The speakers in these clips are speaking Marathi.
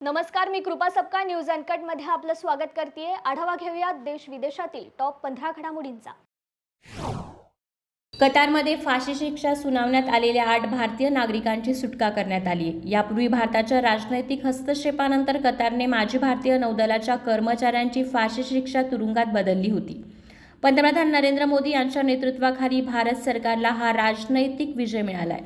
नमस्कार, मी कृपा सबका न्यूज अनकट मध्ये आपलं स्वागत करते। आढावा घेऊया देश विदेशातील टॉप 15 घडामोडींचा। कतारमध्ये फाशी शिक्षा सुनावण्यात आलेल्या 8 भारतीय नागरिकांची सुटका करण्यात आली। यापूर्वी भारताच्या राजनैतिक हस्तक्षेपानंतर कतारने माजी भारतीय नौदलाच्या कर्मचाऱ्यांची फाशी शिक्षा तुरुंगात बदलली होती। पंतप्रधान नरेंद्र मोदी यांच्या नेतृत्वाखाली भारत सरकारला हा राजनैतिक विजय मिळालाय।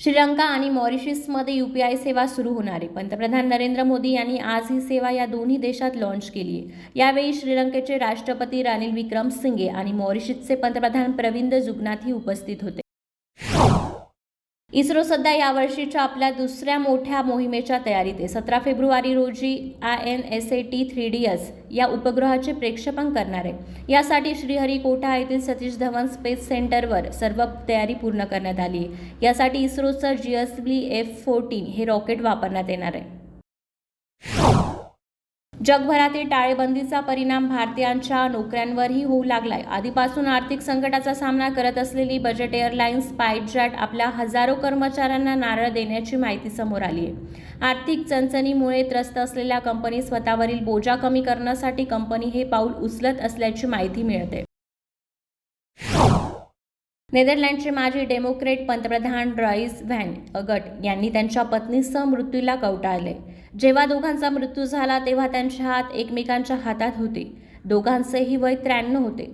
श्रीलंका आणि मॉरिशसमध्ये UPI सेवा सुरू होणार आहे। पंतप्रधान नरेंद्र मोदी यांनी आज ही सेवा या दोन्ही देशात लॉन्च केली आहे। यावेळी श्रीलंकेचे राष्ट्रपती रानिल विक्रमसिंघे आणि मॉरिशसचे पंतप्रधान प्रविंद जुगनाथ ही उपस्थित होते। इस्रो सध्या यावर्षीच्या आपल्या दुसऱ्या मोठ्या मोहिमेच्या तयारीत आहे। 17 फेब्रुवारी रोजी INSAT 3DS या उपग्रहाचे प्रक्षेपण करणार आहे। यासाठी श्रीहरिकोटा येथील सतीश धवन स्पेस सेंटरवर सर्व तयारी पूर्ण करण्यात आली आहे। यासाठी इस्रोचं GSLV F-14 हे रॉकेट वापरण्यात येणार आहे। जगभरातील टाळेबंदीचा परिणाम भारतीयांच्या नोकऱ्यांवरही होऊ लागलाय। आधीपासून आर्थिक संकटाचा सामना करत असलेली बजेट एअरलाइन्स स्पाइसजेट आपल्या हजारो कर्मचाऱ्यांना नारळ देण्याची माहिती समोर आली आहे। आर्थिक चणचणीमुळे त्रस्त असलेल्या कंपनी स्वतःवरील बोजा कमी करण्यासाठी कंपनी हे पाऊल उचलत असल्याची माहिती मिळते। नेदरलँडचे माजी डेमोक्रेट पंतप्रधान राईस व्हॅन अगट यांनी त्यांच्या पत्नीसह मृत्यूला कवटाळले। जेव्हा दोघांचा मृत्यू झाला तेव्हा त्यांचे हात एकमेकांच्या हातात होते। दोघांचेही वय 93 होते।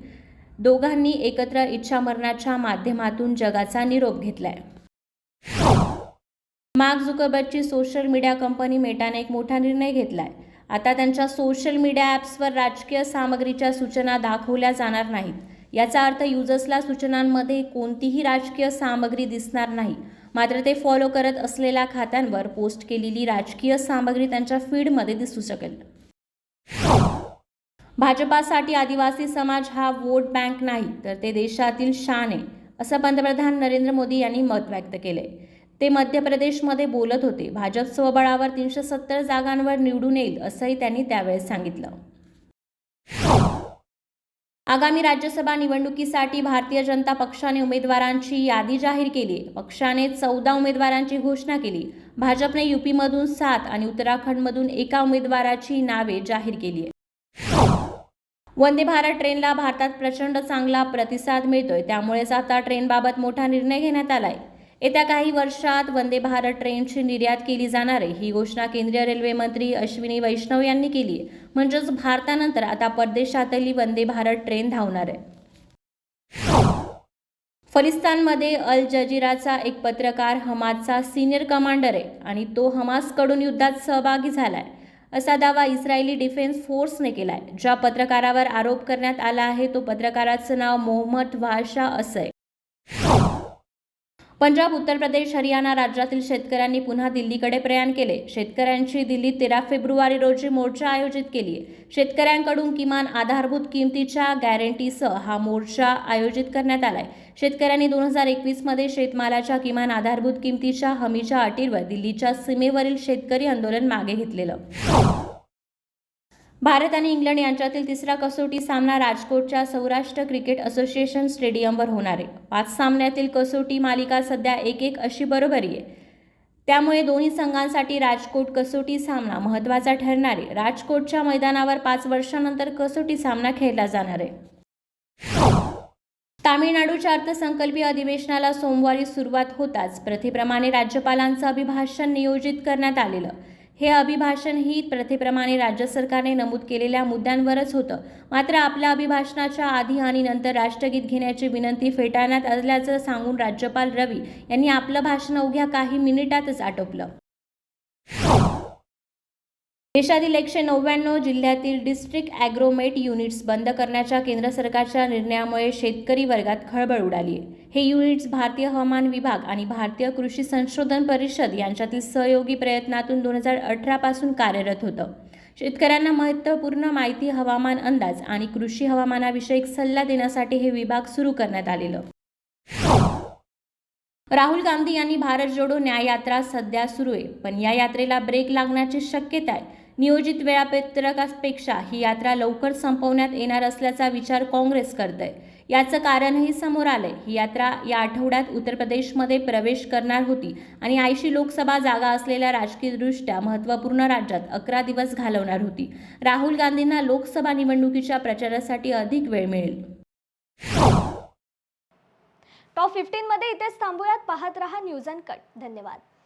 दोघांनी एकत्र इच्छामरणाच्या माध्यमातून जगाचा निरोप घेतलाय। मार्क झुकरबर्गची सोशल मीडिया कंपनी मेटाने एक मोठा निर्णय घेतलाय। आता त्यांच्या सोशल मीडिया ॲप्सवर राजकीय सामग्रीच्या सूचना दाखवल्या जाणार नाहीत। याचा अर्थ युजर्सला सूचनांमध्ये कोणतीही राजकीय सामग्री दिसणार नाही, मात्र ते फॉलो करत असलेल्या खात्यांवर पोस्ट केलेली राजकीय सामग्री त्यांच्या फीडमध्ये दिसू शकेल। भाजपासाठी आदिवासी समाज हा वोट बँक नाही, तर ते देशातील शान आहे, असं पंतप्रधान नरेंद्र मोदी यांनी मत व्यक्त केले। ते मध्य प्रदेशमध्ये बोलत होते। भाजप स्वबळावर 370 जागांवर निवडून येईल असंही त्यांनी त्यावेळेस सांगितलं। आगामी राज्यसभा निवडणुकीसाठी भारतीय जनता पक्षाने उमेदवारांची यादी जाहीर केली। पक्षाने 14 उमेदवारांची घोषणा केली। भाजपने UPमधून 7 आणि उत्तराखंडमधून 1 उमेदवाराची नावे जाहीर केली आहे। वंदे भारत ट्रेनला भारतात प्रचंड चांगला प्रतिसाद मिळतोय, त्यामुळेच आता ट्रेनबाबत मोठा निर्णय घेण्यात आलाय। येत्या काही वर्षात वंदे भारत ट्रेनची निर्यात केली जाणार आहे। ही घोषणा केंद्रीय रेल्वे मंत्री अश्विनी वैष्णव यांनी केली आहे। म्हणजेच भारतानंतर आता परदेशातही वंदे भारत ट्रेन धावणार आहे। फलिस्तानमध्ये अल जजीराचा एक पत्रकार हमासचा सिनियर कमांडर आहे आणि तो हमासकडून युद्धात सहभागी झालाय, असा दावा इस्रायली डिफेन्स फोर्सने केलाय। ज्या पत्रकारावर आरोप करण्यात आला आहे तो पत्रकाराचं नाव मोहम्मद वाहशा असं आहे। पंजाब, उत्तर प्रदेश, हरियाणा राज्यातील शेतकऱ्यांनी पुन्हा दिल्लीकडे प्रयाण केले। शेतकऱ्यांची दिल्लीत 13 फेब्रुवारी रोजी मोर्चा आयोजित केली आहे। शेतकऱ्यांकडून किमान आधारभूत किमतीच्या गॅरंटीसह हा मोर्चा आयोजित करण्यात आलाय। शेतकऱ्यांनी 2021 मध्ये शेतमालाच्या किमान आधारभूत किमतीच्या हमीच्या अटीवर दिल्लीच्या सीमेवरील शेतकरी आंदोलन मागे घेतलेलं। भारत आणि इंग्लंड यांच्यातील तिसरा कसोटी सामना राजकोटच्या सौराष्ट्र क्रिकेट असोसिएशन स्टेडियमवर होणार आहे। 5 सामन्यातील कसोटी मालिका सध्या 1-1 अशी बरोबरी आहे। त्यामुळे दोन्ही संघांसाठी राजकोट कसोटी सामना महत्त्वाचा ठरणार आहे। राजकोटच्या मैदानावर 5 वर्षांनंतर कसोटी सामना खेळला जाणार आहे। तामिळनाडूच्या अर्थसंकल्पीय अधिवेशनाला सोमवारी सुरुवात होताच प्रथेप्रमाणे राज्यपालांचं अभिभाषण नियोजित करण्यात आलेलं। हे अभिभाषण ही प्रथेप्रमाणे राज्य सरकारने नमूद केलेल्या मुद्द्यांवरच होतं। मात्र आपल्या अभिभाषणाच्या आधी आणि नंतर राष्ट्रगीत घेण्याची विनंती फेटाळण्यात आल्याचं सांगून राज्यपाल रवी यांनी आपलं भाषण अवघ्या काही मिनिटातच आटोपलं। देशातील 199 जिल्ह्यातील डिस्ट्रिक्ट ॲग्रोमेट युनिट्स बंद करण्याच्या केंद्र सरकारच्या निर्णयामुळे शेतकरी वर्गात खळबळ उडाली आहे। हे युनिट्स भारतीय हवामान विभाग आणि भारतीय कृषी संशोधन परिषद यांच्यातील सहयोगी प्रयत्नातून 2018 पासून कार्यरत होतं। शेतकऱ्यांना महत्त्वपूर्ण माहिती, हवामान अंदाज आणि कृषी हवामानाविषयक सल्ला देण्यासाठी हे विभाग सुरू करण्यात आलेलं। राहुल गांधी यांनी भारत जोडो न्याय यात्रा सध्या सुरू आहे, पण या यात्रेला ब्रेक लागण्याची शक्यता आहे। नियोजित वेळापत्रकापेक्षा ही यात्रा लवकर संपवण्यात येणार असल्याचा विचार काँग्रेस करते। याचं कारणही समोर आलंय. ही यात्रा या आठवड्यात उत्तर प्रदेशमध्ये प्रवेश करणार होती आणि 80 लोकसभा जागा असलेल्या राजकीयदृष्ट्या महत्त्वपूर्ण राज्यात 11 दिवस घालवणार होती. राहुल गांधींना लोकसभा निवडणुकीच्या प्रचारासाठी अधिक वेळ मिळेल. टॉप 15 मध्ये इथेच थांबूयात. पाहत रहा न्यूज अनकट. धन्यवाद.